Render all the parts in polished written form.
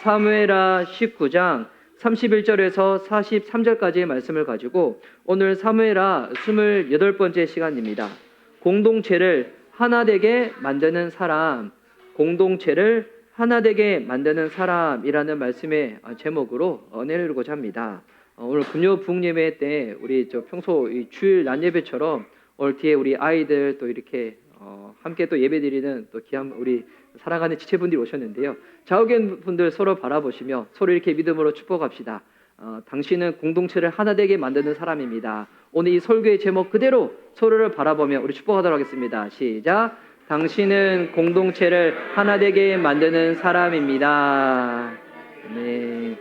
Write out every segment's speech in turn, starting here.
사무엘하 19장 31절에서 43절까지의 말씀을 가지고 오늘 사무엘하 28번째 시간입니다. 공동체를 하나 되게 만드는 사람, 공동체를 하나 되게 만드는 사람이라는 말씀의 제목으로 내려고자 합니다. 오늘 금요 부흥예배 때 우리 평소 이 주일 낮 예배처럼 오늘 뒤에 우리 아이들 또 이렇게 함께 또 예배드리는 또 귀한 우리 사랑하는 지체분들이 오셨는데요. 좌우견 분들 서로 바라보시며 서로 이렇게 믿음으로 축복합시다. 당신은 공동체를 하나 되게 만드는 사람입니다. 오늘 이 설교의 제목 그대로 서로를 바라보며 우리 축복하도록 하겠습니다. 시작. 당신은 공동체를 하나 되게 만드는 사람입니다. 네.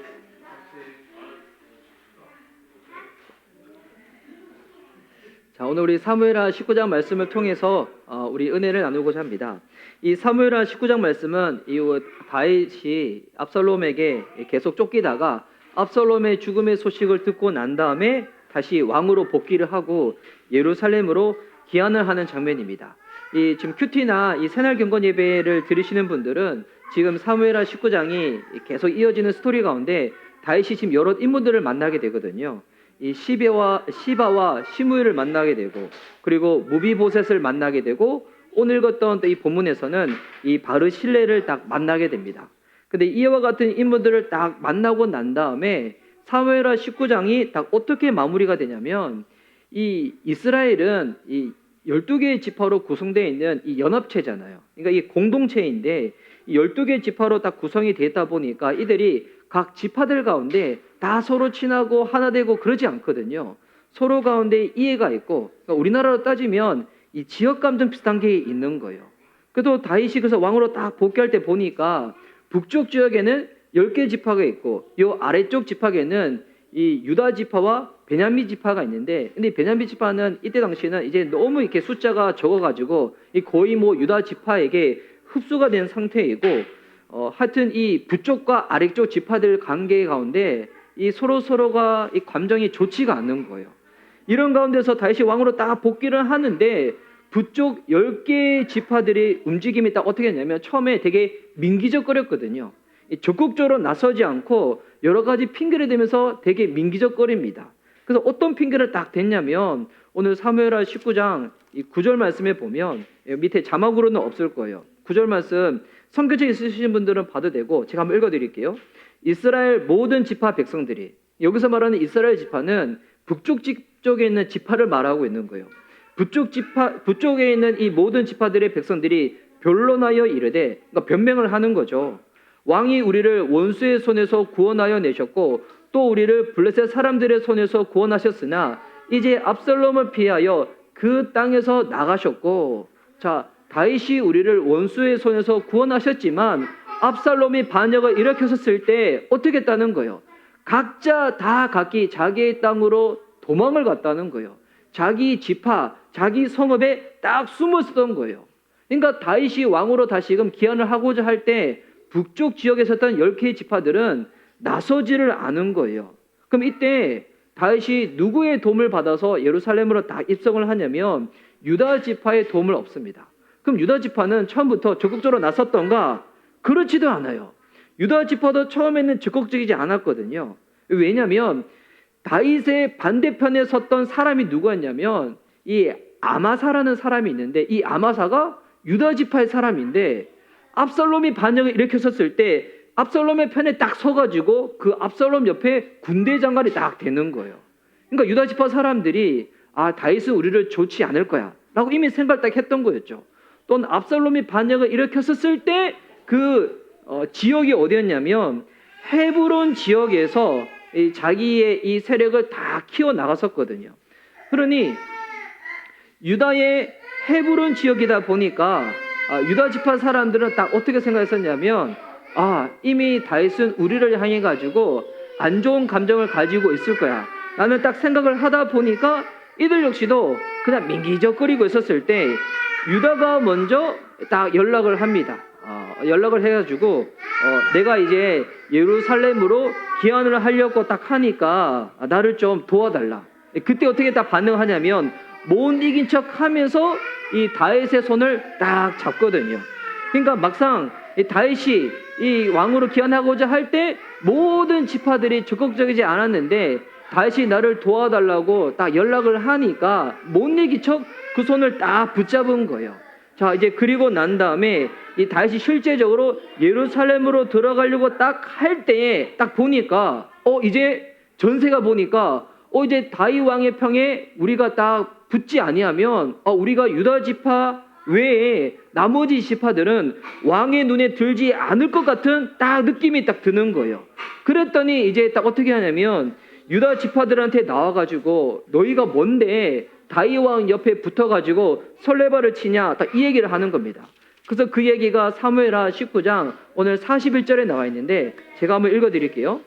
자, 오늘 우리 사무엘하 19장 말씀을 통해서 우리 은혜를 나누고자 합니다. 이 사무엘하 19장 말씀은 이후 다윗이 압살롬에게 계속 쫓기다가 압살롬의 죽음의 소식을 듣고 난 다음에 다시 왕으로 복귀를 하고 예루살렘으로 귀환을 하는 장면입니다. 이 지금 큐티나 이 새날 경건 예배를 들으시는 분들은 지금 사무엘하 19장이 계속 이어지는 스토리 가운데 다윗이 지금 여러 인물들을 만나게 되거든요. 이 시바와 시므엘을 만나게 되고, 그리고 무비보셋을 만나게 되고, 오늘 읽었던 이 본문에서는 이 바르실레를 딱 만나게 됩니다. 근데 이와 같은 인물들을 딱 만나고 난 다음에 사무엘하 19장이 딱 어떻게 마무리가 되냐면, 이 이스라엘은 이 12개의 지파로 구성되어 있는 이 연합체잖아요. 그러니까 이 공동체인데 이 12개의 지파로 딱 구성이 되다 보니까 이들이 각 지파들 가운데 다 서로 친하고 하나 되고 그러지 않거든요. 서로 가운데 이해가 있고, 그러니까 우리나라로 따지면 이 지역 감정 비슷한 게 있는 거예요. 그래도 다윗이 그래서 왕으로 딱 복귀할 때 보니까 북쪽 지역에는 10개 지파가 있고 이 아래쪽 지파에는 이 유다 지파와 베냐민 지파가 있는데, 근데 베냐민 지파는 이때 당시에는 이제 너무 이렇게 숫자가 적어가지고 거의 유다 지파에게 흡수가 된 상태이고, 하여튼 이 북쪽과 아래쪽 지파들 관계 가운데 이 서로가 이 감정이 좋지가 않는 거예요. 이런 가운데서 다시 왕으로 딱 복귀를 하는데 북쪽 10개 지파들의 움직임이 딱 어떻게 했냐면 처음에 되게 민기적거렸거든요. 적극적으로 나서지 않고 여러 가지 핑계를 대면서 되게 민기적거립니다. 그래서 어떤 핑계를 딱 댔냐면 오늘 사무엘하 19장 이 9절 말씀에 보면 밑에 자막으로는 없을 거예요. 9절 말씀 성경책 있으신 분들은 봐도 되고 제가 한번 읽어드릴게요. 이스라엘 모든 지파 백성들이, 여기서 말하는 이스라엘 지파는 북쪽 쪽에 있는 지파를 말하고 있는 거예요. 북쪽에 있는 이 모든 지파들의 백성들이 변론하여 이르되, 그러니까 변명을 하는 거죠. 왕이 우리를 원수의 손에서 구원하여 내셨고 또 우리를 블레셋 사람들의 손에서 구원하셨으나 이제 압살롬을 피하여 그 땅에서 나가셨고, 자, 다윗이 우리를 원수의 손에서 구원하셨지만 압살롬이 반역을 일으켰을 때 어떻게 했다는 거예요? 각자 다 각기 자기의 땅으로 도망을 갔다는 거예요. 자기 지파, 자기 성읍에 딱 숨어 있었던 거예요. 그러니까 다윗이 왕으로 다시금 기한을 하고자 할 때 북쪽 지역에 있었던 10개의 지파들은 나서지를 않은 거예요. 그럼 이때 다윗이 누구의 도움을 받아서 예루살렘으로 다 입성을 하냐면 유다 지파의 도움을 얻습니다. 그럼 유다 지파는 처음부터 적극적으로 나섰던가? 그렇지도 않아요. 유다 지파도 처음에는 적극적이지 않았거든요. 왜냐하면 다윗의 반대편에 섰던 사람이 누구였냐면 이 아마사라는 사람이 있는데, 이 아마사가 유다 지파의 사람인데 압살롬이 반역을 일으켰었을 때 압살롬의 편에 딱 서가지고 그 압살롬 옆에 군대 장관이 딱 되는 거예요. 그러니까 유다 지파 사람들이 다윗은 우리를 좋지 않을 거야 라고 이미 생각을 딱 했던 거였죠. 또는 압살롬이 반역을 일으켰었을 때 그 지역이 어디였냐면 헤브론 지역에서 자기의 이 세력을 다 키워 나갔었거든요. 그러니 유다의 헤브론 지역이다 보니까 유다 지파 사람들은 딱 어떻게 생각했었냐면 이미 다윗은 우리를 향해 가지고 안 좋은 감정을 가지고 있을 거야 라는 딱 생각을 하다 보니까 이들 역시도 그냥 민기적거리고 있었을 때 유다가 먼저 딱 연락을 합니다. 연락을 해가지고 내가 이제 예루살렘으로 귀환을 하려고 딱 하니까 나를 좀 도와달라. 그때 어떻게 딱 반응하냐면 못 이긴 척 하면서 이 다윗의 손을 딱 잡거든요. 그러니까 막상 이 다윗이 이 왕으로 기한하고자 할 때 모든 지파들이 적극적이지 않았는데 다윗이 나를 도와달라고 딱 연락을 하니까 못 이기 척 그 손을 딱 붙잡은 거예요. 자, 이제 그리고 난 다음에 이 다윗이 실제적으로 예루살렘으로 들어가려고 딱 할 때에 딱 보니까 이제 전세가 보니까 이제 다윗 왕의 평에 우리가 딱 붙지 아니하면 우리가 유다 지파 외에 나머지 지파들은 왕의 눈에 들지 않을 것 같은 딱 느낌이 딱 드는 거예요. 그랬더니 이제 딱 어떻게 하냐면 유다 지파들한테 나와가지고 너희가 뭔데 다윗 왕 옆에 붙어가지고 설레발을 치냐 딱 이 얘기를 하는 겁니다. 그래서 그 얘기가 사무엘하 19장 오늘 41절에 나와 있는데 제가 한번 읽어드릴게요.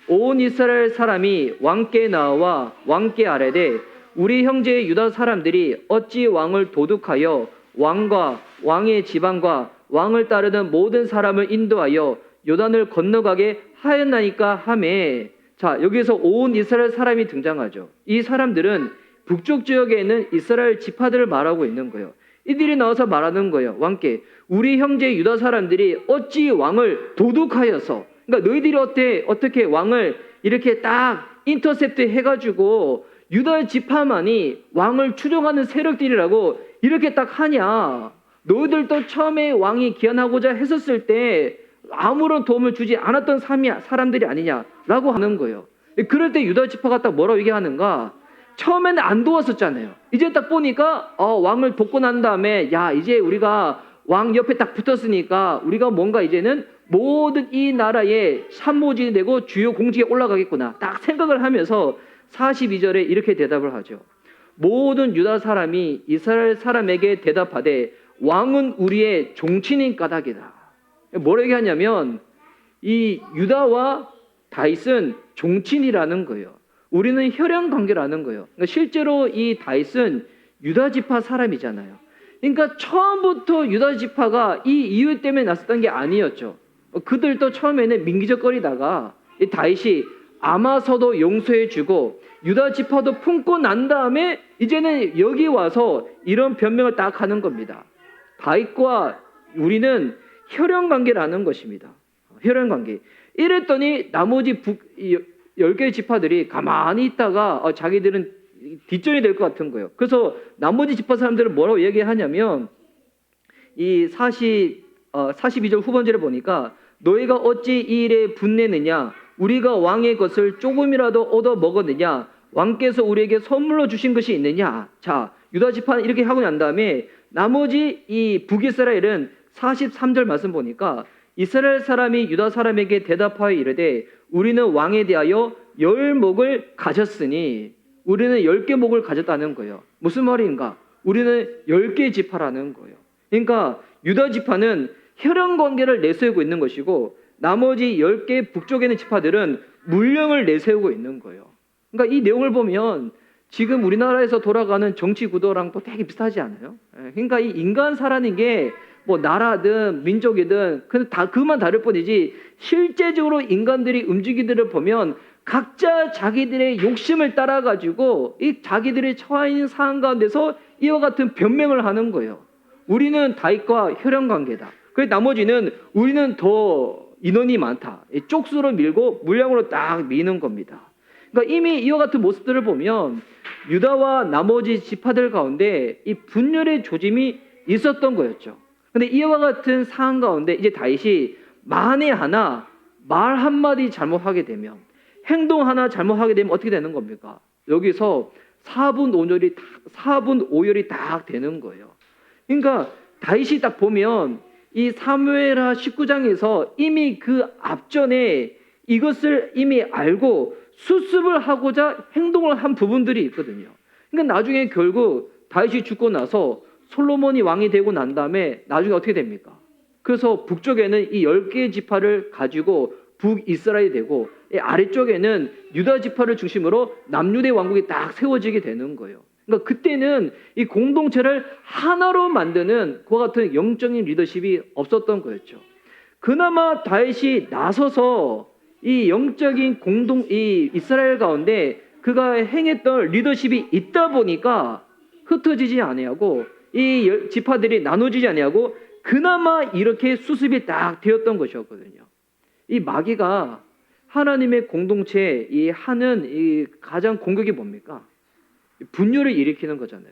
온 이스라엘 사람이 왕께 나와 왕께 아뢰되 우리 형제 유다 사람들이 어찌 왕을 도둑하여 왕과 왕의 지방과 왕을 따르는 모든 사람을 인도하여 요단을 건너가게 하였나이까 하매. 자, 여기서 온 이스라엘 사람이 등장하죠. 이 사람들은 북쪽 지역에 있는 이스라엘 지파들을 말하고 있는 거예요. 이들이 나와서 말하는 거예요. 왕께 우리 형제 유다 사람들이 어찌 왕을 도둑하여서, 그러니까 너희들이 어떻게 왕을 이렇게 딱 인터셉트 해가지고 유다 지파만이 왕을 추종하는 세력들이라고 이렇게 딱 하냐. 너희들도 처음에 왕이 기한하고자 했었을 때 아무런 도움을 주지 않았던 사람들이 아니냐라고 하는 거예요. 그럴 때 유다 지파가 딱 뭐라고 얘기하는가? 처음에는 안 도왔었잖아요. 이제 딱 보니까 왕을 돕고 난 다음에 야 이제 우리가 왕 옆에 딱 붙었으니까 우리가 뭔가 이제는 모든 이 나라의 참모진이 되고 주요 공직에 올라가겠구나 딱 생각을 하면서 42절에 이렇게 대답을 하죠. 모든 유다 사람이 이스라엘 사람에게 대답하되 왕은 우리의 종친인 까닭이다. 뭐라고 얘기하냐면 이 유다와 다윗은 종친이라는 거예요. 우리는 혈연 관계라는 거예요. 그러니까 실제로 이 다윗은 유다 지파 사람이잖아요. 그러니까 처음부터 유다 지파가 이 이유 때문에 났었던 게 아니었죠. 그들도 처음에는 민기적거리다가 이 다윗이 아마서도 용서해주고 유다 지파도 품고 난 다음에 이제는 여기 와서 이런 변명을 딱 하는 겁니다. 다윗과 우리는 혈연 관계라는 것입니다. 혈연 관계. 이랬더니 나머지 10개의 지파들이 가만히 있다가 자기들은 뒷전이 될 것 같은 거예요. 그래서 나머지 지파 사람들은 뭐라고 얘기하냐면 이 42절 후반절에 보니까 너희가 어찌 이 일에 분내느냐 우리가 왕의 것을 조금이라도 얻어 먹었느냐 왕께서 우리에게 선물로 주신 것이 있느냐. 자, 유다 지파는 이렇게 하고 난 다음에 나머지 이 북이스라엘은 43절 말씀 보니까 이스라엘 사람이 유다 사람에게 대답하여 이르되 우리는 왕에 대하여 10목을 가졌으니 우리는 10개 목을 가졌다는 거예요. 무슨 말인가? 우리는 10개 지파라는 거예요. 그러니까 유다 지파는 혈연 관계를 내세우고 있는 것이고 나머지 10개 북쪽에 있는 지파들은 물령을 내세우고 있는 거예요. 그러니까 이 내용을 보면 지금 우리나라에서 돌아가는 정치 구도랑 또 되게 비슷하지 않아요? 그러니까 이 인간사라는 게 뭐 나라든 민족이든 그만 다를 뿐이지 실제적으로 인간들이 움직이기를 보면 각자 자기들의 욕심을 따라가지고 이 자기들의 처해 있는 상황 가운데서 이와 같은 변명을 하는 거예요. 우리는 다윗과 혈연 관계다. 그래서 나머지는 우리는 더 인원이 많다. 쪽수로 밀고 물량으로 딱 미는 겁니다. 그러니까 이미 이와 같은 모습들을 보면 유다와 나머지 지파들 가운데 이 분열의 조짐이 있었던 거였죠. 근데 이와 같은 상황 가운데 이제 다윗이 만에 하나 말 한마디 잘못하게 되면 행동 하나 잘못하게 되면 어떻게 되는 겁니까? 여기서 4분 5열이 딱 되는 거예요. 그러니까 다윗이 딱 보면 이 사무엘하 19장에서 이미 그 앞전에 이것을 이미 알고 수습을 하고자 행동을 한 부분들이 있거든요. 그러니까 나중에 결국 다윗이 죽고 나서 솔로몬이 왕이 되고 난 다음에 나중에 어떻게 됩니까? 그래서 북쪽에는 이 10개의 지파를 가지고 북이스라엘이 되고 아래쪽에는 유다 지파를 중심으로 남유대 왕국이 딱 세워지게 되는 거예요. 그러니까 그때는 이 공동체를 하나로 만드는 그와 같은 영적인 리더십이 없었던 거였죠. 그나마 다윗이 나서서 이 영적인 이 이스라엘 가운데 그가 행했던 리더십이 있다 보니까 흩어지지 아니하고 이 지파들이 나눠지지 아니하고 그나마 이렇게 수습이 딱 되었던 것이었거든요. 이 마귀가 하나님의 공동체에 이 하는 이 가장 공격이 뭡니까? 분열을 일으키는 거잖아요.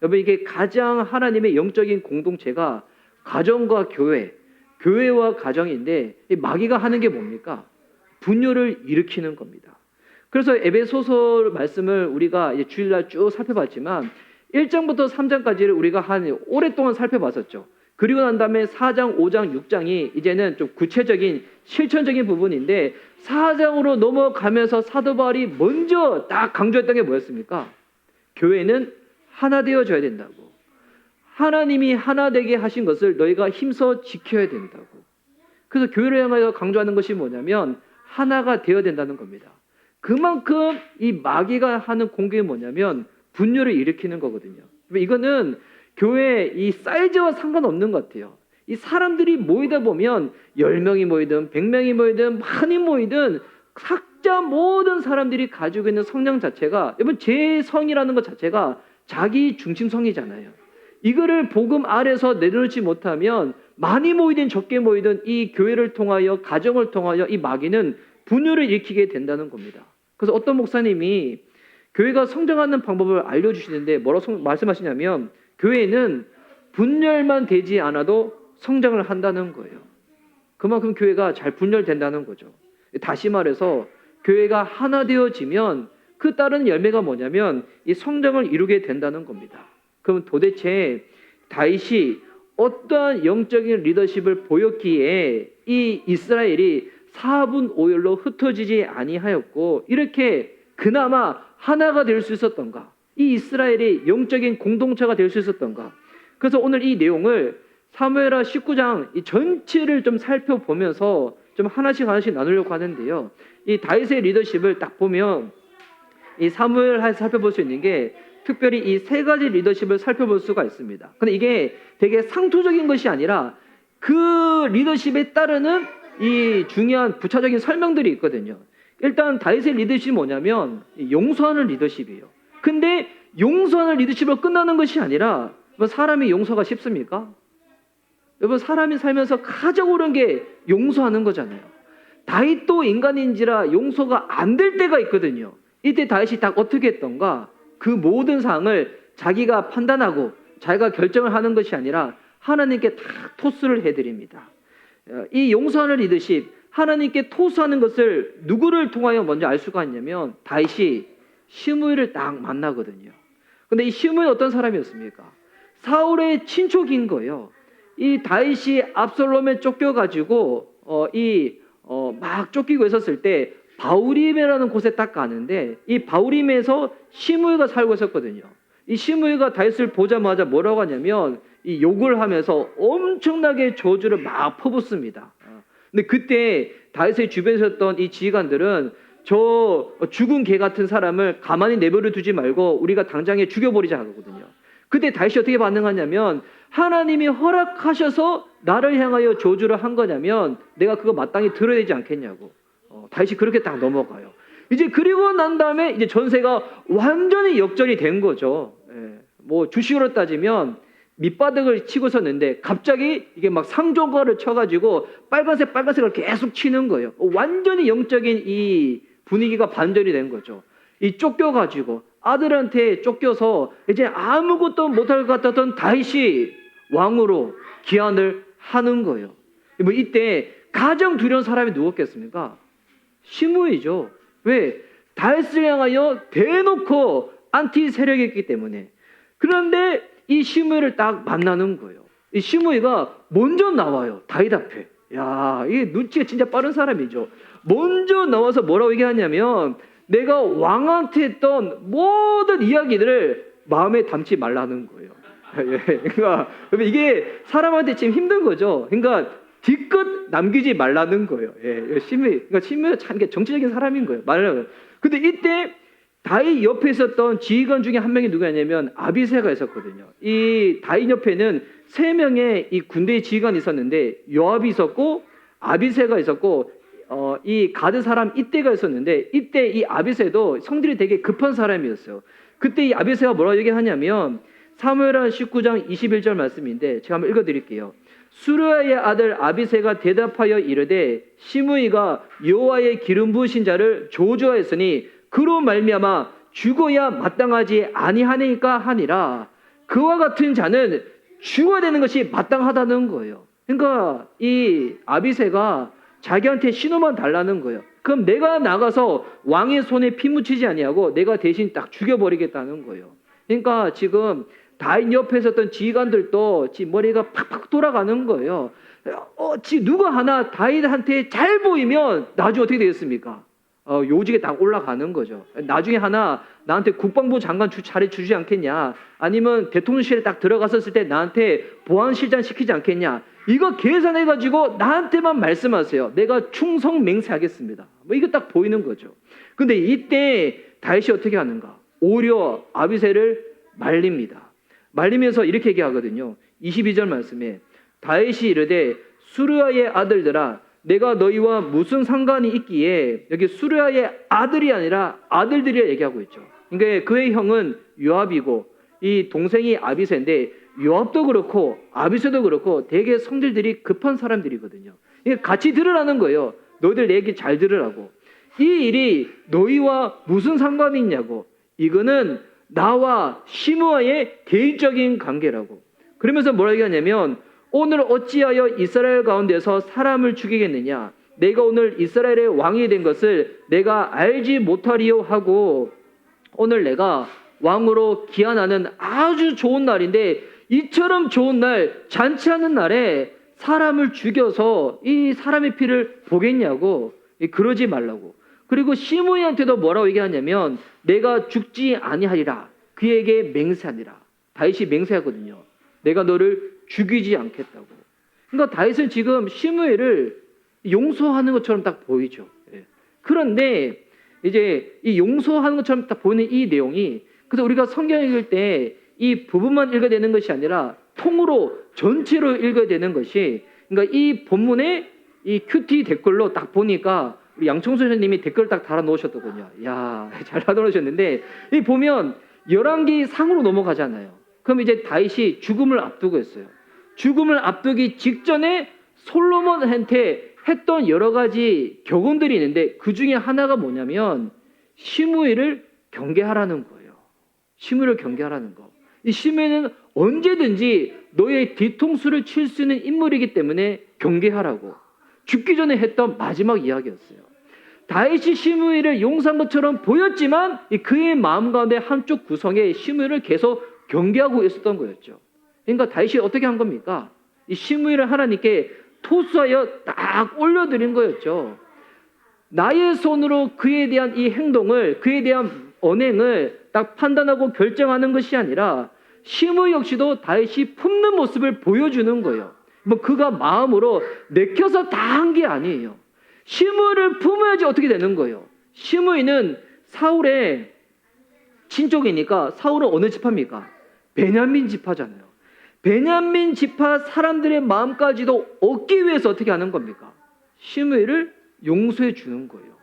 여러분, 이게 가장 하나님의 영적인 공동체가 가정과 교회, 교회와 가정인데 이 마귀가 하는 게 뭡니까? 분열을 일으키는 겁니다. 그래서 에베소서 말씀을 우리가 이제 주일날 쭉 살펴봤지만 1장부터 3장까지를 우리가 한 오랫동안 살펴봤었죠. 그리고 난 다음에 4장, 5장, 6장이 이제는 좀 구체적인 실천적인 부분인데 4장으로 넘어가면서 사도 바울이 먼저 딱 강조했던 게 뭐였습니까? 교회는 하나 되어져야 된다고. 하나님이 하나 되게 하신 것을 너희가 힘써 지켜야 된다고. 그래서 교회를 향하여 강조하는 것이 뭐냐면 하나가 되어야 된다는 겁니다. 그만큼 이 마귀가 하는 공격이 뭐냐면 분열을 일으키는 거거든요. 이거는 교회 이 사이즈와 상관없는 것 같아요. 이 사람들이 모이다 보면 10명이 모이든 100명이 모이든 많이 모이든 각자 모든 사람들이 가지고 있는 성향 자체가, 여러분, 제 성이라는 것 자체가 자기 중심성이잖아요. 이거를 복음 아래서 내려놓지 못하면 많이 모이든 적게 모이든 이 교회를 통하여, 가정을 통하여 이 마귀는 분열을 일으키게 된다는 겁니다. 그래서 어떤 목사님이 교회가 성장하는 방법을 알려주시는데 뭐라고 말씀하시냐면 교회는 분열만 되지 않아도 성장을 한다는 거예요. 그만큼 교회가 잘 분열된다는 거죠. 다시 말해서 교회가 하나 되어지면 그 따르는 열매가 뭐냐면 이 성장을 이루게 된다는 겁니다. 그럼 도대체 다윗이 어떠한 영적인 리더십을 보였기에 이 이스라엘이 4분 5열로 흩어지지 아니하였고 이렇게 그나마 하나가 될 수 있었던가? 이 이스라엘이 영적인 공동체가 될 수 있었던가? 그래서 오늘 이 내용을 사무엘하 19장 이 전체를 좀 살펴보면서 좀 하나씩 나누려고 하는데요. 이 다윗의 리더십을 딱 보면 이 사무엘하에서 살펴볼 수 있는 게 특별히 이 세 가지 리더십을 살펴볼 수가 있습니다. 근데 이게 되게 상투적인 것이 아니라 그 리더십에 따르는 이 중요한 부차적인 설명들이 있거든요. 일단 다윗의 리더십이 뭐냐면 용서하는 리더십이에요. 근데 용서하는 리더십으로 끝나는 것이 아니라 사람이 용서가 쉽습니까? 여러분, 사람이 살면서 가장 어려운 게 용서하는 거잖아요. 다윗도 인간인지라 용서가 안 될 때가 있거든요. 이때 다윗이 딱 어떻게 했던가? 그 모든 사항을 자기가 판단하고 자기가 결정을 하는 것이 아니라 하나님께 다 토스를 해드립니다. 이 용서하는 리더십, 하나님께 토스하는 것을 누구를 통하여 먼저 알 수가 있냐면 다윗이 시므이를 딱 만나거든요. 근데 이 시므이는 어떤 사람이었습니까? 사울의 친족인 거예요. 이 다윗이 압살롬에 쫓겨가지고 막 쫓기고 있었을 때 바우림이라는 곳에 딱 가는데 이 바우림에서 시므이가 살고 있었거든요. 이 시므이가 다윗을 보자마자 뭐라고 하냐면 이 욕을 하면서 엄청나게 저주를 막 퍼붓습니다. 근데 그때 다윗의 주변에 있었던 이 지휘관들은 저 죽은 개 같은 사람을 가만히 내버려 두지 말고 우리가 당장에 죽여버리자 하거든요. 그때 다윗이 어떻게 반응하냐면 하나님이 허락하셔서 나를 향하여 저주를 한 거냐면 내가 그거 마땅히 들어야 되지 않겠냐고. 다윗이 그렇게 딱 넘어가요. 이제 그리고 난 다음에 이제 전세가 완전히 역전이 된 거죠. 뭐 주식으로 따지면 밑바닥을 치고 섰는데 갑자기 이게 막 상조가를 쳐가지고 빨간색을 계속 치는 거예요. 완전히 영적인 이 분위기가 반전이 된 거죠. 이 쫓겨가지고 아들한테 쫓겨서 이제 아무것도 못할 것 같았던 다윗이 왕으로 기한을 하는 거예요. 뭐 이때 가장 두려운 사람이 누구겠습니까? 시므이죠. 왜? 다윗을 향하여 대놓고 안티 세력이었기 때문에. 그런데 이 시므이를 딱 만나는 거예요. 이 시므이가 먼저 나와요. 다윗 앞에. 야, 이게 눈치가 진짜 빠른 사람이죠. 먼저 나와서 뭐라고 얘기하냐면 내가 왕한테 했던 모든 이야기들을 마음에 담지 말라는 거예요. 그러니까 이게 사람한테 지금 힘든 거죠. 그러니까 뒤끝 남기지 말라는 거예요. 그러니까 시므이가 참 정치적인 사람인 거예요. 말하면. 근데 이때 다윗 옆에 있었던 지휘관 중에 한 명이 누구냐면 아비새가 있었거든요. 이 다윗 옆에는 3명의 이 군대의 지휘관이 있었는데 요압이 있었고 아비새가 있었고 이 가드 사람 이때가 있었는데 이때 이 아비새도 성질이 되게 급한 사람이었어요. 그때 이 아비새가 뭐라고 얘기하냐면 사무엘하 19장 21절 말씀인데 제가 한번 읽어드릴게요. 수르야의 아들 아비새가 대답하여 이르되 시므이가 여호와의 기름 부으신 자를 저주하였으니 그로 말미암아 죽어야 마땅하지 아니하니까 하니라. 그와 같은 자는 죽어야 되는 것이 마땅하다는 거예요. 그러니까 이 아비새가 자기한테 신호만 달라는 거예요. 그럼 내가 나가서 왕의 손에 피 묻히지 아니하고 내가 대신 딱 죽여버리겠다는 거예요. 그러니까 지금 다윗 옆에 있었던 지휘관들도 지 머리가 팍팍 돌아가는 거예요. 누가 하나 다윗한테 잘 보이면 나중에 어떻게 되겠습니까? 요직에 딱 올라가는 거죠. 나중에 하나 나한테 국방부 장관 자리 주지 않겠냐? 아니면 대통령실에 딱 들어갔었을 때 나한테 보안실장 시키지 않겠냐? 이거 계산해가지고 나한테만 말씀하세요. 내가 충성 맹세하겠습니다. 뭐 이거 딱 보이는 거죠. 근데 이때 다윗이 어떻게 하는가? 오히려 아비새를 말립니다. 말리면서 이렇게 얘기하거든요. 22절 말씀에 다윗이 이르되 수르야의 아들들아 내가 너희와 무슨 상관이 있기에, 여기 수르야의 아들이 아니라 아들들이라 얘기하고 있죠. 그러니까 그의 형은 요압이고 이 동생이 아비새인데 요압도 그렇고 아비새도 그렇고 되게 성질들이 급한 사람들이거든요. 그러니까 같이 들으라는 거예요. 너희들 내 얘기 잘 들으라고. 이 일이 너희와 무슨 상관이 있냐고. 이거는 나와 시므아의 개인적인 관계라고. 그러면서 뭐라 얘기하냐면 오늘 어찌하여 이스라엘 가운데서 사람을 죽이겠느냐? 내가 오늘 이스라엘의 왕이 된 것을 내가 알지 못하리요 하고, 오늘 내가 왕으로 기한하는 아주 좋은 날인데 이처럼 좋은 날, 잔치하는 날에 사람을 죽여서 이 사람의 피를 보겠냐고. 그러지 말라고. 그리고 시므이한테도 뭐라고 얘기하냐면 내가 죽지 아니하리라. 그에게 맹세하니라. 다윗이 맹세하거든요. 내가 너를 죽이지 않겠다고. 그러니까 다윗은 지금 시므이를 용서하는 것처럼 딱 보이죠. 그런데 이제 이 용서하는 것처럼 딱 보이는 이 내용이, 그래서 우리가 성경 읽을 때 이 부분만 읽어야 되는 것이 아니라 통으로 전체로 읽어야 되는 것이, 그러니까 이 본문에 이 큐티 댓글로 딱 보니까 우리 양청수 선생님이 댓글 딱 달아 놓으셨더군요. 야, 잘 달아 놓으셨는데 이 보면 열왕기 상으로 넘어가잖아요. 그럼 이제 다윗이 죽음을 앞두고 있어요. 죽음을 앞두기 직전에 솔로몬한테 했던 여러 가지 격언들이 있는데 그 중에 하나가 뭐냐면 시므이를 경계하라는 거예요. 시므이를 경계하라는 거. 이 시므이는 언제든지 너의 뒤통수를 칠 수 있는 인물이기 때문에 경계하라고. 죽기 전에 했던 마지막 이야기였어요. 다윗이 시므이를 용서한 것처럼 보였지만 그의 마음 가운데 한쪽 구성에 시므이를 계속 경계하고 있었던 거였죠. 그러니까 다윗이 어떻게 한 겁니까? 이 시므이를 하나님께 토수하여 딱 올려드린 거였죠. 나의 손으로 그에 대한 이 행동을, 그에 대한 언행을 딱 판단하고 결정하는 것이 아니라 시므이 역시도 다윗이 품는 모습을 보여주는 거예요. 뭐 그가 마음으로 내켜서 다 한 게 아니에요. 시므이를 품어야지 어떻게 되는 거예요. 시므이는 사울의 친족이니까 사울은 어느 지파입니까? 베냐민 지파잖아요. 베냐민 지파 사람들의 마음까지도 얻기 위해서 어떻게 하는 겁니까? 시므이를 용서해 주는 거예요.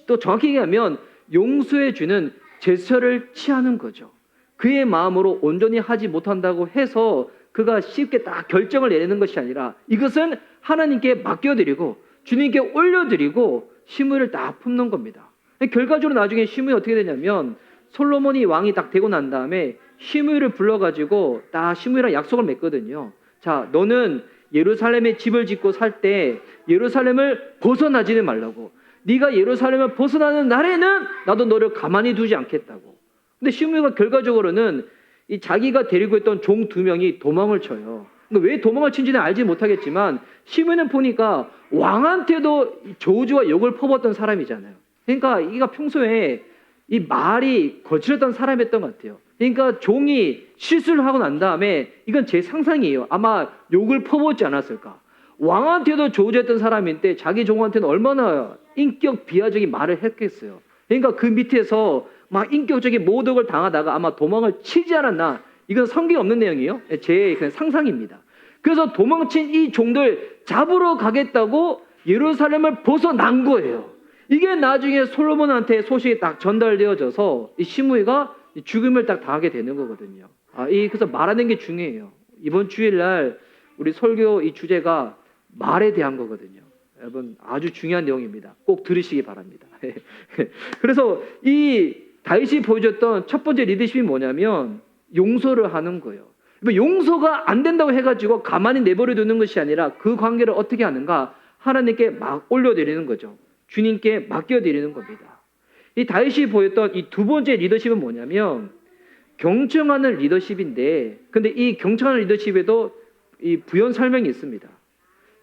또 정확히 얘기하면 용서해 주는 제스처를 취하는 거죠. 그의 마음으로 온전히 하지 못한다고 해서 그가 쉽게 딱 결정을 내리는 것이 아니라 이것은 하나님께 맡겨드리고 주님께 올려드리고 시므이를 딱 품는 겁니다. 결과적으로 나중에 시므이 어떻게 되냐면 솔로몬이 왕이 딱 되고 난 다음에 시므이를 불러가지고 딱 시므이랑 약속을 맺거든요. 자, 너는 예루살렘에 집을 짓고 살 때 예루살렘을 벗어나지는 말라고. 네가 예루살렘을 벗어나는 날에는 나도 너를 가만히 두지 않겠다고. 근데 시므이가 결과적으로는 이 자기가 데리고 있던 종 2명이 도망을 쳐요. 그러니까 왜 도망을 친지는 알지 못하겠지만 시므이는 보니까 왕한테도 저주와 욕을 퍼붓던 사람이잖아요. 그러니까 이가 평소에 이 말이 거칠었던 사람이었던 것 같아요. 그러니까 종이 실수를 하고 난 다음에, 이건 제 상상이에요. 아마 욕을 퍼붓지 않았을까. 왕한테도 저주했던 사람인데 자기 종한테는 얼마나 인격 비하적인 말을 했겠어요. 그러니까 그 밑에서 막 인격적인 모독을 당하다가 아마 도망을 치지 않았나. 이건 성경에 없는 내용이에요. 제 그냥 상상입니다. 그래서 도망친 이 종들 잡으러 가겠다고 예루살렘을 벗어난 거예요. 이게 나중에 솔로몬한테 소식이 딱 전달되어져서 이 시므이가 죽음을 딱 당하게 되는 거거든요. 그래서 말하는 게 중요해요. 이번 주일날 우리 설교 이 주제가 말에 대한 거거든요. 여러분 아주 중요한 내용입니다. 꼭 들으시기 바랍니다. 그래서 이 다윗이 보여줬던 첫 번째 리더십이 뭐냐면 용서를 하는 거예요. 용서가 안 된다고 해가지고 가만히 내버려 두는 것이 아니라 그 관계를 어떻게 하는가? 하나님께 막 올려드리는 거죠. 주님께 맡겨드리는 겁니다. 이 다윗이 보였던 이 두 번째 리더십은 뭐냐면 경청하는 리더십인데, 근데 이 경청하는 리더십에도 이 부연 설명이 있습니다.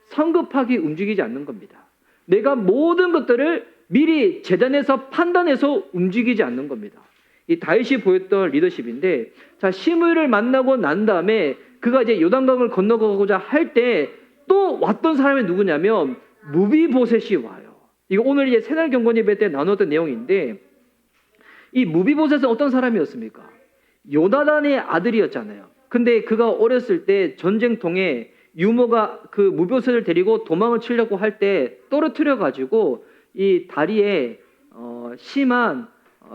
성급하게 움직이지 않는 겁니다. 내가 모든 것들을 미리 재단해서 판단해서 움직이지 않는 겁니다. 이 다윗이 보였던 리더십인데, 자, 시므이를 만나고 난 다음에 그가 이제 요단강을 건너가고자 할 때 또 왔던 사람이 누구냐면 무비보셋이 와요. 이거 오늘 이제 새날 경건 예배 때 나눴던 내용인데, 이 무비보셋은 어떤 사람이었습니까? 요나단의 아들이었잖아요. 근데 그가 어렸을 때 전쟁통에 유모가 그 무비보셋을 데리고 도망을 치려고 할 때 떨어뜨려 가지고 이 다리에 심한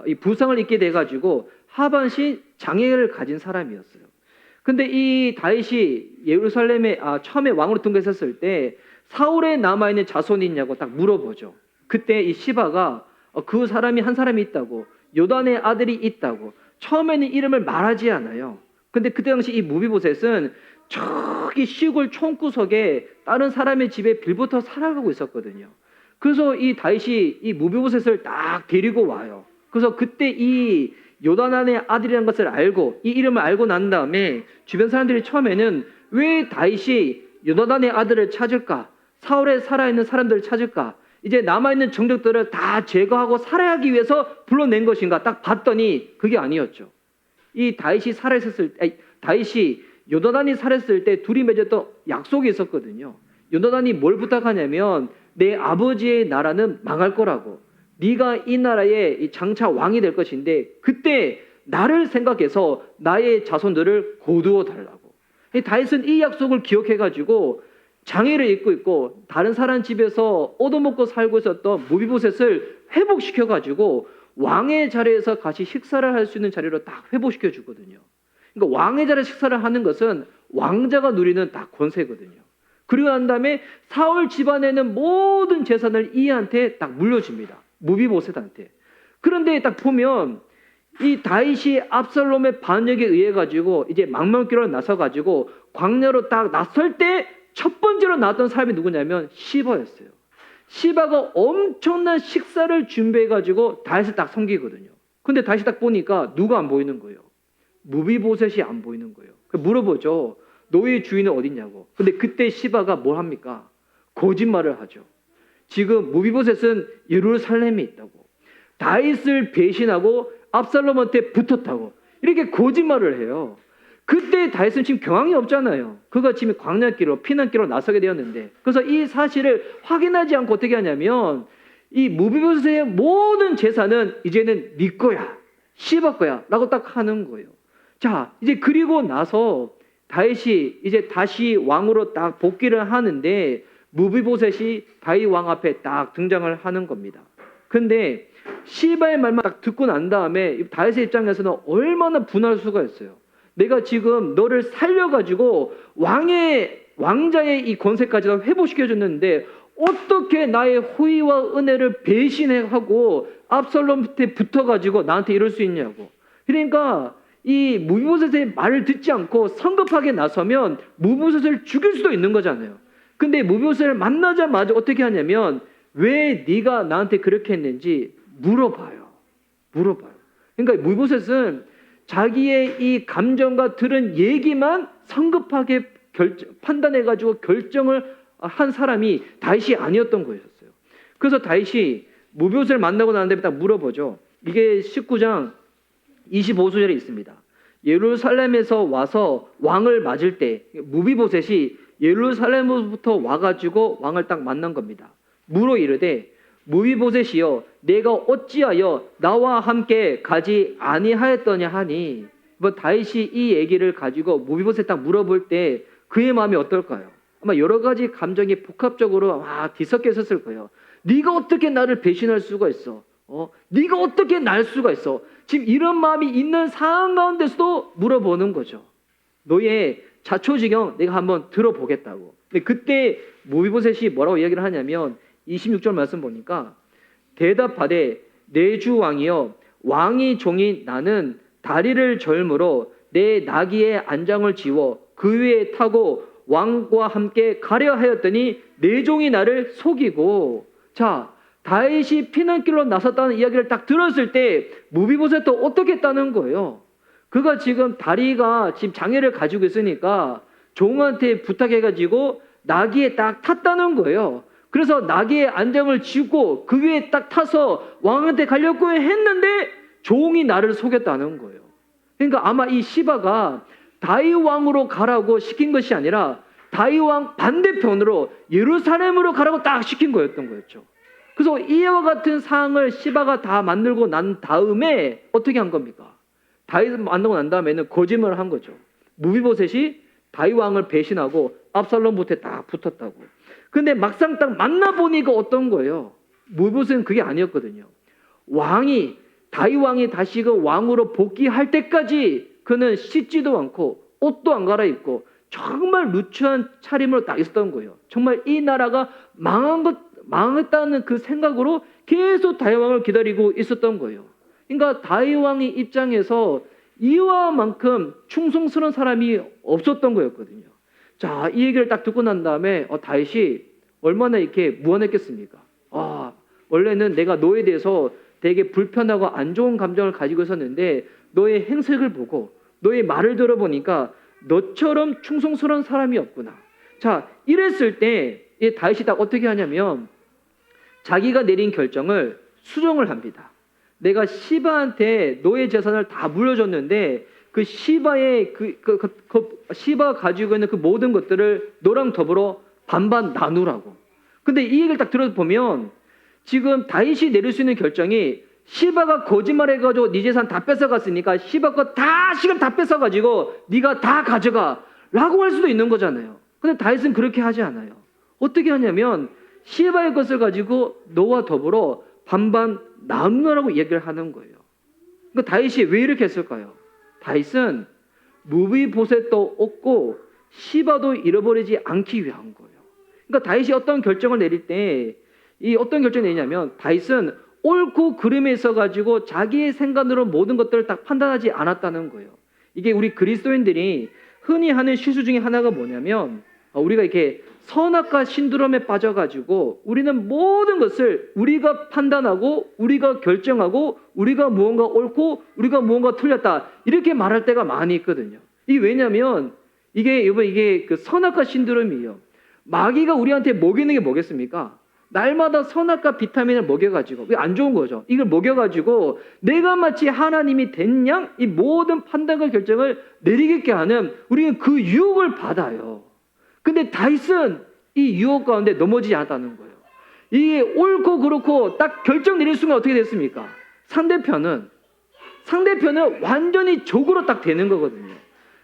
이 부상을 입게 돼 가지고 하반신 장애를 가진 사람이었어요. 근데 이 다윗이 예루살렘에 처음에 왕으로 등극했을 때 사울에 남아 있는 자손이 있냐고 딱 물어보죠. 그때 이 시바가 그 사람이 한 사람이 있다고, 요단의 아들이 있다고, 처음에는 이름을 말하지 않아요. 근데 그때 당시 이 무비보셋은 저기 시골 총구석에 다른 사람의 집에 빌붙어 살아가고 있었거든요. 그래서 이 다윗이 이 무비보셋을 딱 데리고 와요. 그래서 그때 이 요나단의 아들이라는 것을 알고 이 이름을 알고 난 다음에 주변 사람들이 처음에는 왜 다윗이 요나단의 아들을 찾을까? 사울에 살아있는 사람들을 찾을까? 이제 남아있는 정적들을 다 제거하고 살아야하기 위해서 불러낸 것인가? 딱 봤더니 그게 아니었죠. 이 다윗이 요나단이 살았을 때 둘이 맺었던 약속이 있었거든요. 요나단이 뭘 부탁하냐면 내 아버지의 나라는 망할 거라고, 네가 이 나라의 장차 왕이 될 것인데 그때 나를 생각해서 나의 자손들을 거두어 달라고. 다윗은 이 약속을 기억해가지고 장애를 입고 있고 다른 사람 집에서 얻어먹고 살고 있었던 무비보셋을 회복시켜가지고 왕의 자리에서 같이 식사를 할 수 있는 자리로 딱 회복시켜 주거든요. 그러니까 왕의 자리에 식사를 하는 것은 왕자가 누리는 딱 권세거든요. 그리고 난 다음에 사울 집안에는 모든 재산을 이한테 딱 물려줍니다. 무비보셋한테. 그런데 딱 보면 이 다윗이 압살롬의 반역에 의해 가지고 이제 망명길로 나서 가지고 광야로 딱 나설 때 첫 번째로 나왔던 사람이 누구냐면 시바였어요. 시바가 엄청난 식사를 준비해 가지고 다윗을 딱 섬기거든요. 근데 다윗이 딱 보니까 누가 안 보이는 거예요? 무비보셋이 안 보이는 거예요. 물어보죠. 너의 주인은 어딨냐고. 근데 그때 시바가 뭘 합니까? 거짓말을 하죠. 지금 무비보셋은 예루살렘에 있다고, 다윗을 배신하고 압살롬한테 붙었다고 이렇게 거짓말을 해요. 그때 다윗은 지금 경황이 없잖아요. 그가 지금 광야길로 피난길로 나서게 되었는데, 그래서 이 사실을 확인하지 않고 어떻게 하냐면 이 무비보셋의 모든 재산은 이제는 네 거야, 시바 거야 라고 딱 하는 거예요. 자, 이제 그리고 나서 다윗이 이제 다시 왕으로 딱 복귀를 하는데 무비보셋이 다윗 왕 앞에 딱 등장을 하는 겁니다. 근데 시바의 말만 딱 듣고 난 다음에 다윗의 입장에서는 얼마나 분할 수가 있어요. 내가 지금 너를 살려가지고 왕자의 이 권세까지 회복시켜 줬는데 어떻게 나의 호의와 은혜를 배신하고 압살롬한테 붙어가지고 나한테 이럴 수 있냐고. 그러니까 이 무비보셋의 말을 듣지 않고 성급하게 나서면 무비보셋을 죽일 수도 있는 거잖아요. 근데 무비보셋을 만나자마자 어떻게 하냐면 왜 네가 나한테 그렇게 했는지 물어봐요. 그러니까 무비보셋은 자기의 이 감정과 들은 얘기만 성급하게 판단해가지고 결정을 한 사람이 다윗이 아니었던 거였어요. 그래서 다윗이 무비보셋을 만나고 난 다음에 딱 물어보죠. 이게 19장 25절에 있습니다. 예루살렘에서 와서 왕을 맞을 때 무비보셋이 예루살렘으로부터 와가지고 왕을 딱 만난 겁니다. 물어 이르되 무비보셋이여 내가 어찌하여 나와 함께 가지 아니하였더냐 하니, 뭐 다윗이 이 얘기를 가지고 무비보셋 딱 물어볼 때 그의 마음이 어떨까요? 아마 여러 가지 감정이 복합적으로 뒤섞여 있었을 거예요. 네가 어떻게 나를 배신할 수가 있어? 네가 어떻게 날 수가 있어? 지금 이런 마음이 있는 상황 가운데서도 물어보는 거죠. 너의 자초지경 내가 한번 들어보겠다고. 근데 그때 무비보셋이 뭐라고 이야기를 하냐면 26절 말씀 보니까 대답하되 내 주 왕이여 왕이 종이 나는 다리를 절므로 내 나귀의 안장을 지워 그 위에 타고 왕과 함께 가려 하였더니 내 종이 나를 속이고. 자, 다윗이 피난길로 나섰다는 이야기를 딱 들었을 때 무비보셋도 어떻게 했다는 거예요? 그가 지금 다리가 지금 장애를 가지고 있으니까 종한테 부탁해가지고 나귀에 딱 탔다는 거예요. 그래서 나귀의 안장을 쥐고 그 위에 딱 타서 왕한테 가려고 했는데 종이 나를 속였다는 거예요. 그러니까 아마 이 시바가 다윗 왕으로 가라고 시킨 것이 아니라 다윗 왕 반대편으로 예루살렘으로 가라고 딱 시킨 거였던 거였죠. 그래서 이와 같은 상황을 시바가 다 만들고 난 다음에 어떻게 한 겁니까? 다윗 만나고 난 다음에는 거짓말을 한 거죠. 무비보셋이 다윗 왕을 배신하고 압살롬한테 딱 붙었다고. 근데 막상 딱 만나보니까 어떤 거예요? 무비보셋은 그게 아니었거든요. 다윗 왕이 다시 그 왕으로 복귀할 때까지 그는 씻지도 않고 옷도 안 갈아입고 정말 누추한 차림으로 딱 있었던 거예요. 정말 이 나라가 망했다는 그 생각으로 계속 다윗 왕을 기다리고 있었던 거예요. 그러니까 다윗 왕의 입장에서 이와만큼 충성스러운 사람이 없었던 거였거든요. 자, 이 얘기를 딱 듣고 난 다음에 다윗이 얼마나 이렇게 무안했겠습니까? 원래는 내가 너에 대해서 되게 불편하고 안 좋은 감정을 가지고 있었는데 너의 행색을 보고 너의 말을 들어보니까 너처럼 충성스러운 사람이 없구나. 자, 이랬을 때 다윗이 딱 어떻게 하냐면 자기가 내린 결정을 수정을 합니다. 내가 시바한테 너의 재산을 다 물려줬는데 그 시바의 시바가 가지고 있는 그 모든 것들을 너랑 더불어 반반 나누라고. 근데 이 얘기를 딱 들어보면 지금 다윗이 내릴 수 있는 결정이 시바가 거짓말해가지고 네 재산 다 뺏어갔으니까 시바 거 다 지금 다 뺏어가지고 네가 다 가져가라고 할 수도 있는 거잖아요. 근데 다윗은 그렇게 하지 않아요. 어떻게 하냐면 시바의 것을 가지고 너와 더불어 반반 나누라고 얘기를 하는 거예요. 그러니까 다윗이 왜 이렇게 했을까요? 다윗은 무비보셋도 얻고 시바도 잃어버리지 않기 위한 거예요. 그러니까 다윗이 어떤 결정을 내릴 때 어떤 결정을 내냐면 다윗은 옳고 그름에 있어가지고 자기의 생각으로 모든 것들을 딱 판단하지 않았다는 거예요. 이게 우리 그리스도인들이 흔히 하는 실수 중에 하나가 뭐냐면 우리가 이렇게 선악과 신드롬에 빠져가지고 우리는 모든 것을 우리가 판단하고 우리가 결정하고 우리가 무언가 옳고 우리가 무언가 틀렸다 이렇게 말할 때가 많이 있거든요. 이게 왜냐면 이게 그 선악과 신드롬이에요. 마귀가 우리한테 먹이는 게 뭐겠습니까? 날마다 선악과 비타민을 먹여가지고 그게 안 좋은 거죠. 이걸 먹여가지고 내가 마치 하나님이 된 양 이 모든 판단과 결정을 내리게 하는 우리는 그 유혹을 받아요. 근데 다윗은 이 유혹 가운데 넘어지지 않았다는 거예요. 이게 옳고 그렇고 딱 결정 내릴 순간 어떻게 됐습니까? 상대편은 완전히 적으로 딱 되는 거거든요.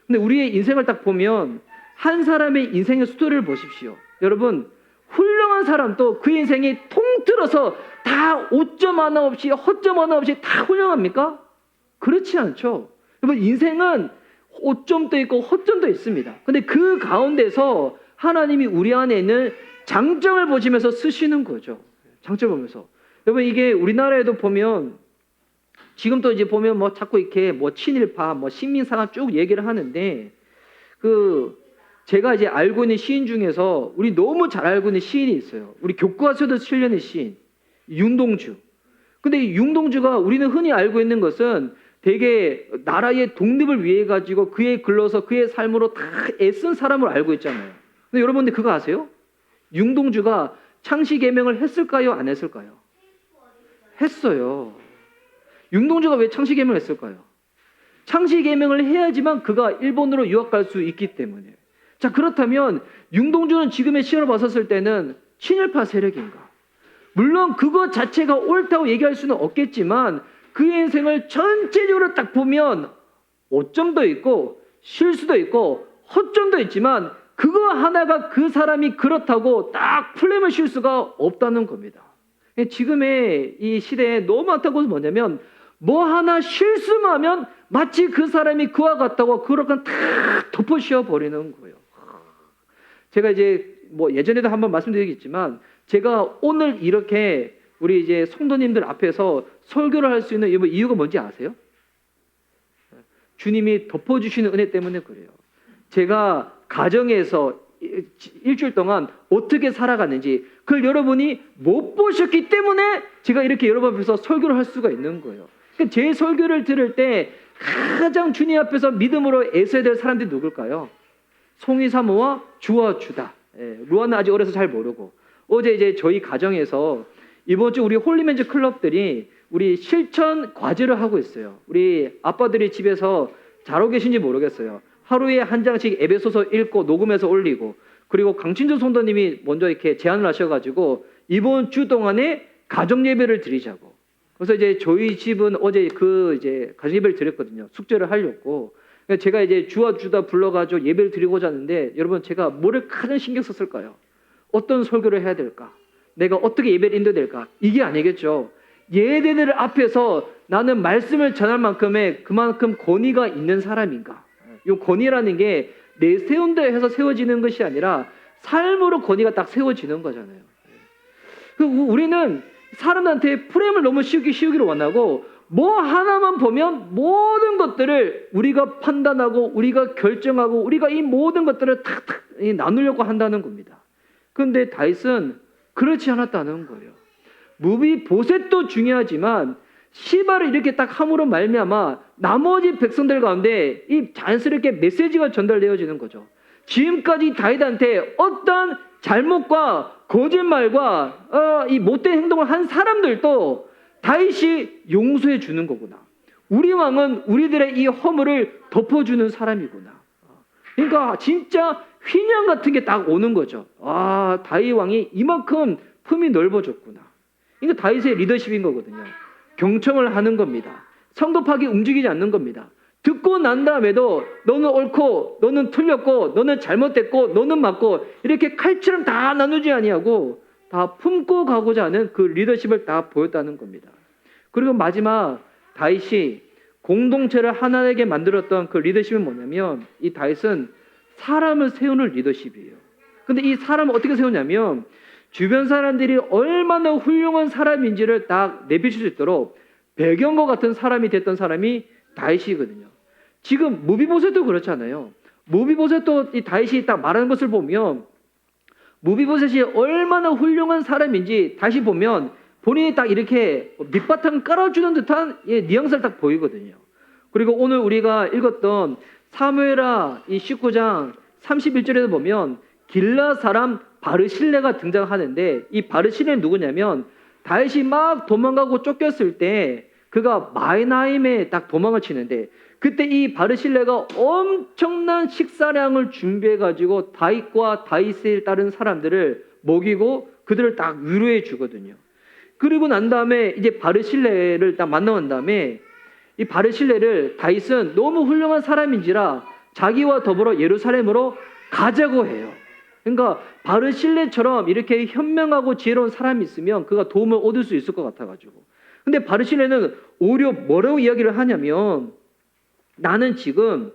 근데 우리의 인생을 딱 보면 한 사람의 인생의 스토리를 보십시오. 여러분 훌륭한 사람도 그 인생이 통틀어서 다 오점 하나 없이 허점 하나 없이 다 훌륭합니까? 그렇지 않죠. 여러분 인생은 오점도 있고 허점도 있습니다. 근데 그 가운데서 하나님이 우리 안에 있는 장점을 보시면서 쓰시는 거죠. 장점을 보면서. 여러분 이게 우리나라에도 보면 지금도 이제 보면 뭐 자꾸 이렇게 뭐 친일파, 뭐 식민상학 쭉 얘기를 하는데 제가 이제 알고 있는 시인 중에서 우리 너무 잘 알고 있는 시인이 있어요. 우리 교과서도 실려는 시인 윤동주. 근데 이 윤동주가 우리는 흔히 알고 있는 것은 되게 나라의 독립을 위해 가지고 그의 글로서 그의 삶으로 다 애쓴 사람으로 알고 있잖아요. 근데 여러분들 그거 아세요? 윤동주가 창씨개명을 했을까요? 안 했을까요? 했어요. 윤동주가 왜 창씨개명을 했을까요? 창씨개명을 해야지만 그가 일본으로 유학 갈 수 있기 때문에. 자, 그렇다면 윤동주는 지금의 시간을 봤었을 때는 친일파 세력인가? 물론 그것 자체가 옳다고 얘기할 수는 없겠지만 그의 인생을 전체적으로 딱 보면 오점도 있고 실수도 있고 허점도 있지만 그거 하나가 그 사람이 그렇다고 딱 플레임을 씌울 수가 없다는 겁니다. 지금의 이 시대에 너무 안타까운 것은 뭐냐면 뭐 하나 실수하면 마치 그 사람이 그와 같다고 그렇게 다 덮어씌워 버리는 거예요. 제가 이제 뭐 예전에도 한번 말씀드리겠지만 제가 오늘 이렇게 우리 이제 성도님들 앞에서 설교를 할 수 있는 이유가 뭔지 아세요? 주님이 덮어주시는 은혜 때문에 그래요. 제가 가정에서 일주일 동안 어떻게 살아갔는지 그걸 여러분이 못 보셨기 때문에 제가 이렇게 여러분 앞에서 설교를 할 수가 있는 거예요. 그러니까 제 설교를 들을 때 가장 주님 앞에서 믿음으로 애써야 될 사람들이 누굴까요? 송이 사모와 주와 주다. 루아는 아직 어려서 잘 모르고 어제 이제 저희 가정에서 이번 주 우리 홀리맨즈 클럽들이 우리 실천 과제를 하고 있어요. 우리 아빠들이 집에서 잘하고 계신지 모르겠어요. 하루에 한 장씩 에베소서 읽고 녹음해서 올리고 그리고 강친주 성도님이 먼저 이렇게 제안을 하셔가지고 이번 주 동안에 가정 예배를 드리자고. 그래서 이제 저희 집은 어제 이제 가정 예배를 드렸거든요. 숙제를 하려고. 제가 이제 주와 주다 불러가지고 예배를 드리고자 하는데 여러분 제가 뭐를 가장 신경 썼을까요? 어떤 설교를 해야 될까? 내가 어떻게 예배를 인도될까? 이게 아니겠죠. 예대들 앞에서 나는 말씀을 전할 만큼의 그만큼 권위가 있는 사람인가? 이 권위라는 게 내세운다 해서 세워지는 것이 아니라 삶으로 권위가 딱 세워지는 거잖아요. 우리는 사람한테 프레임을 너무 씌우기를 원하고 뭐 하나만 보면 모든 것들을 우리가 판단하고 우리가 결정하고 우리가 이 모든 것들을 탁탁 나누려고 한다는 겁니다. 그런데 다윗은 그렇지 않았다는 거예요. 무비보셋도 중요하지만 시바를 이렇게 딱 함으로 말미암아 나머지 백성들 가운데 이 자연스럽게 메시지가 전달되어지는 거죠. 지금까지 다윗한테 어떤 잘못과 거짓말과 이 못된 행동을 한 사람들도 다윗이 용서해 주는 거구나. 우리 왕은 우리들의 이 허물을 덮어주는 사람이구나. 그러니까 진짜 휘냥 같은 게 딱 오는 거죠. 아, 다윗 왕이 이만큼 품이 넓어졌구나. 이거 다윗의 리더십인 거거든요. 경청을 하는 겁니다. 성급하게 움직이지 않는 겁니다. 듣고 난 다음에도 너는 옳고 너는 틀렸고 너는 잘못됐고 너는 맞고 이렇게 칼처럼 다 나누지 아니하고 다 품고 가고자 하는 그 리더십을 다 보였다는 겁니다. 그리고 마지막 다윗이 공동체를 하나에게 만들었던 그 리더십은 뭐냐면 이 다윗은 사람을 세우는 리더십이에요. 근데 이 사람을 어떻게 세우냐면 주변 사람들이 얼마나 훌륭한 사람인지를 딱 내비칠 수 있도록 배경과 같은 사람이 됐던 사람이 다윗이거든요. 지금 무비보셋도 그렇잖아요. 무비보셋도 이 다윗이 딱 말하는 것을 보면 무비보셋이 얼마나 훌륭한 사람인지 다시 보면 본인이 딱 이렇게 밑바탕 깔아주는 듯한 뉘앙스를 딱 보이거든요. 그리고 오늘 우리가 읽었던 사무엘하 이 19장 31절에도 보면 길라 사람 바르실레가 등장하는데 이 바르실레는 누구냐면 다윗이 막 도망가고 쫓겼을 때 그가 마이나임에 딱 도망을 치는데 그때 이 바르실레가 엄청난 식사량을 준비해가지고 다윗과 다윗을 따른 사람들을 먹이고 그들을 딱 위로해 주거든요. 그리고 난 다음에 이제 바르실레를 딱 만나온 다음에 이 바르실레를 다윗은 너무 훌륭한 사람인지라 자기와 더불어 예루살렘으로 가자고 해요. 그러니까 바르실레처럼 이렇게 현명하고 지혜로운 사람이 있으면 그가 도움을 얻을 수 있을 것 같아가지고. 근데 바르실레는 오히려 뭐라고 이야기를 하냐면 나는 지금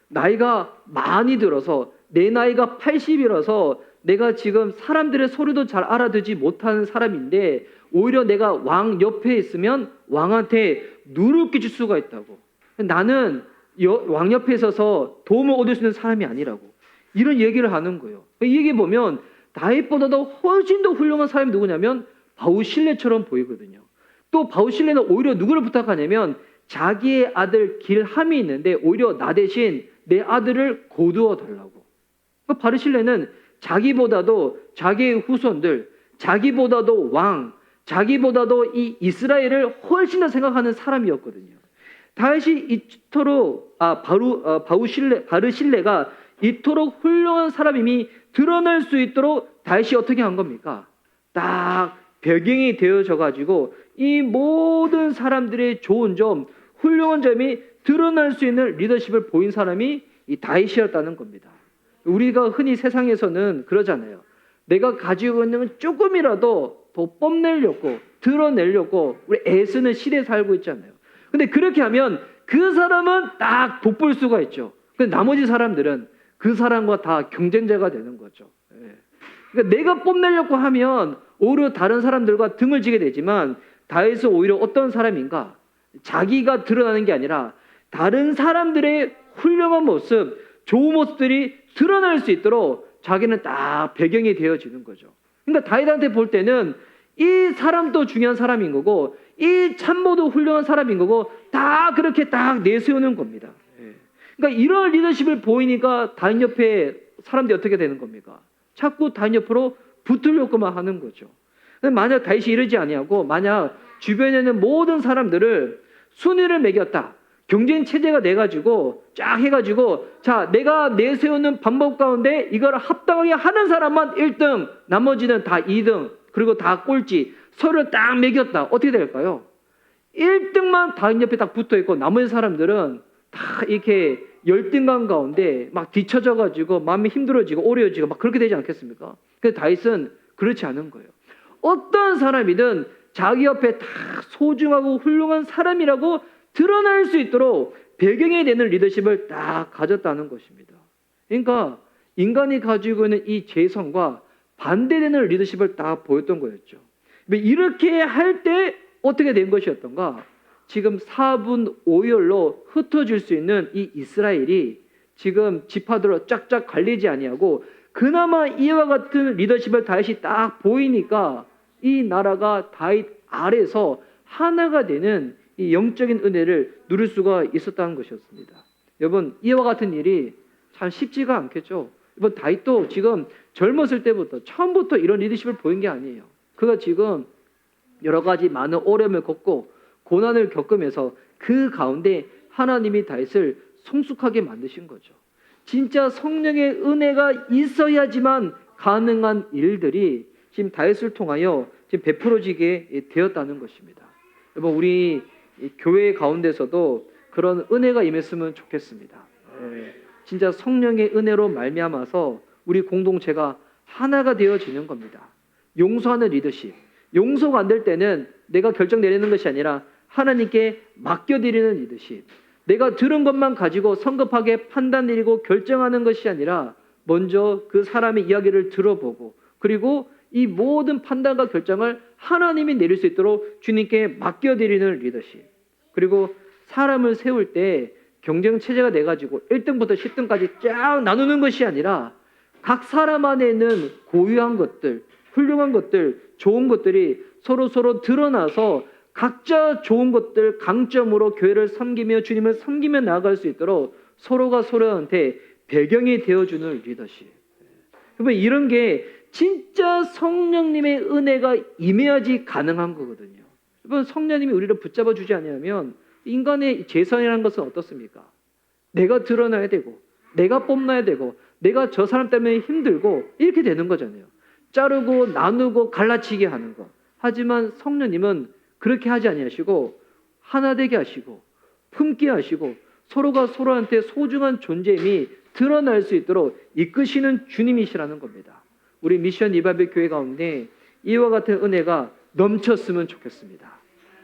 나이가 많이 들어서 내 나이가 80이라서 내가 지금 사람들의 소리도 잘 알아듣지 못하는 사람인데 오히려 내가 왕 옆에 있으면 왕한테 누를 끼칠 수가 있다고. 나는 왕 옆에 있어서 도움을 얻을 수 있는 사람이 아니라고. 이런 얘기를 하는 거예요. 이 얘기 보면 다윗보다도 훨씬 더 훌륭한 사람이 누구냐면 바우실레처럼 보이거든요. 또 바우실레는 오히려 누구를 부탁하냐면 자기의 아들 길함이 있는데 오히려 나 대신 내 아들을 거두어 달라고. 바르실레는 자기보다도 자기의 후손들, 자기보다도 왕, 자기보다도 이 이스라엘을 훨씬 더 생각하는 사람이었거든요. 다윗이 이토록 바르실레가 이토록 훌륭한 사람임이 드러날 수 있도록 다윗이 어떻게 한 겁니까? 딱 배경이 되어져 가지고 이 모든 사람들의 좋은 점, 훌륭한 점이 드러날 수 있는 리더십을 보인 사람이 이 다윗이었다는 겁니다. 우리가 흔히 세상에서는 그러잖아요. 내가 가지고 있는 건 조금이라도 더 뽐내려고 드러내려고 우리 애쓰는 시대에 살고 있잖아요. 근데 그렇게 하면 그 사람은 딱 돋볼 수가 있죠. 근데 나머지 사람들은 그 사람과 다 경쟁자가 되는 거죠. 예. 그러니까 내가 뽐내려고 하면 오히려 다른 사람들과 등을 지게 되지만 다윗은 오히려 어떤 사람인가? 자기가 드러나는 게 아니라 다른 사람들의 훌륭한 모습, 좋은 모습들이 드러날 수 있도록 자기는 딱 배경이 되어지는 거죠. 그러니까 다윗한테 볼 때는 이 사람도 중요한 사람인 거고 이 참모도 훌륭한 사람인 거고 다 그렇게 딱 내세우는 겁니다. 그러니까 이런 리더십을 보이니까 다윗 옆에 사람들이 어떻게 되는 겁니까? 자꾸 다윗 옆으로 붙으려고만 하는 거죠. 만약 다윗이 이러지 아니하고 만약 주변에 있는 모든 사람들을 순위를 매겼다. 경쟁 체제가 돼가지고 쫙 해가지고 자 내가 내세우는 방법 가운데 이걸 합당하게 하는 사람만 1등, 나머지는 다 2등, 그리고 다 꼴찌, 서로 딱 매겼다. 어떻게 될까요? 1등만 다윗 옆에 딱 붙어있고 나머지 사람들은 다 이렇게 열등감 가운데 막 뒤처져가지고 마음이 힘들어지고 어려워지고 막 그렇게 되지 않겠습니까? 근데 다윗은 그렇지 않은 거예요. 어떤 사람이든 자기 옆에 다 소중하고 훌륭한 사람이라고 드러날 수 있도록 배경이 되는 리더십을 딱 가졌다는 것입니다. 그러니까 인간이 가지고 있는 이 죄성과 반대되는 리더십을 딱 보였던 거였죠. 이렇게 할 때 어떻게 된 것이었던가? 지금 4분 5열로 흩어질 수 있는 이 이스라엘이 지금 지파들로 쫙쫙 갈리지 아니하고 그나마 이와 같은 리더십을 다윗이 딱 보이니까 이 나라가 다윗 아래서 하나가 되는 이 영적인 은혜를 누릴 수가 있었다는 것이었습니다. 여러분 이와 같은 일이 참 쉽지가 않겠죠. 이번 다윗도 지금 젊었을 때부터 처음부터 이런 리더십을 보인 게 아니에요. 그가 지금 여러 가지 많은 어려움을 겪고 고난을 겪으면서 그 가운데 하나님이 다윗을 성숙하게 만드신 거죠. 진짜 성령의 은혜가 있어야지만 가능한 일들이 지금 다윗을 통하여 지금 베풀어지게 되었다는 것입니다. 여러분 우리 교회 가운데서도 그런 은혜가 임했으면 좋겠습니다. 진짜 성령의 은혜로 말미암아서 우리 공동체가 하나가 되어지는 겁니다. 용서하는 리더십. 용서가 안 될 때는 내가 결정 내리는 것이 아니라 하나님께 맡겨드리는 리더십. 내가 들은 것만 가지고 성급하게 판단 내리고 결정하는 것이 아니라 먼저 그 사람의 이야기를 들어보고 그리고 이 모든 판단과 결정을 하나님이 내릴 수 있도록 주님께 맡겨드리는 리더십. 그리고 사람을 세울 때 경쟁 체제가 돼가지고 1등부터 10등까지 쫙 나누는 것이 아니라 각 사람 안에 있는 고유한 것들, 훌륭한 것들, 좋은 것들이 서로 드러나서 각자 좋은 것들 강점으로 교회를 섬기며 주님을 섬기며 나아갈 수 있도록 서로가 서로한테 배경이 되어주는 리더십. 여러분 이런 게 진짜 성령님의 은혜가 임해야지 가능한 거거든요. 여러분 성령님이 우리를 붙잡아 주지 않으면 인간의 재성이라는 것은 어떻습니까? 내가 드러나야 되고 내가 뽐나야 되고 내가 저 사람 때문에 힘들고 이렇게 되는 거잖아요. 자르고 나누고 갈라치게 하는 거. 하지만 성령님은 그렇게 하지 아니하시고 하나 되게 하시고 품게 하시고 서로가 서로한테 소중한 존재임이 드러날 수 있도록 이끄시는 주님이시라는 겁니다. 우리 미션 리바이벌 교회 가운데 이와 같은 은혜가 넘쳤으면 좋겠습니다.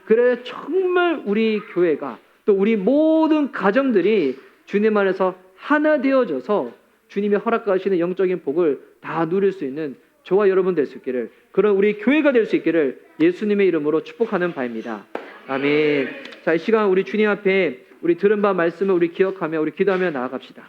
그래 정말 우리 교회가 또 우리 모든 가정들이 주님 안에서 하나 되어져서 주님이 허락하시는 영적인 복을 다 누릴 수 있는 저와 여러분 될 수 있기를, 그런 우리 교회가 될 수 있기를 예수님의 이름으로 축복하는 바입니다. 아멘. 자, 이 시간 우리 주님 앞에 우리 들은 바 말씀을 우리 기억하며 우리 기도하며 나아갑시다.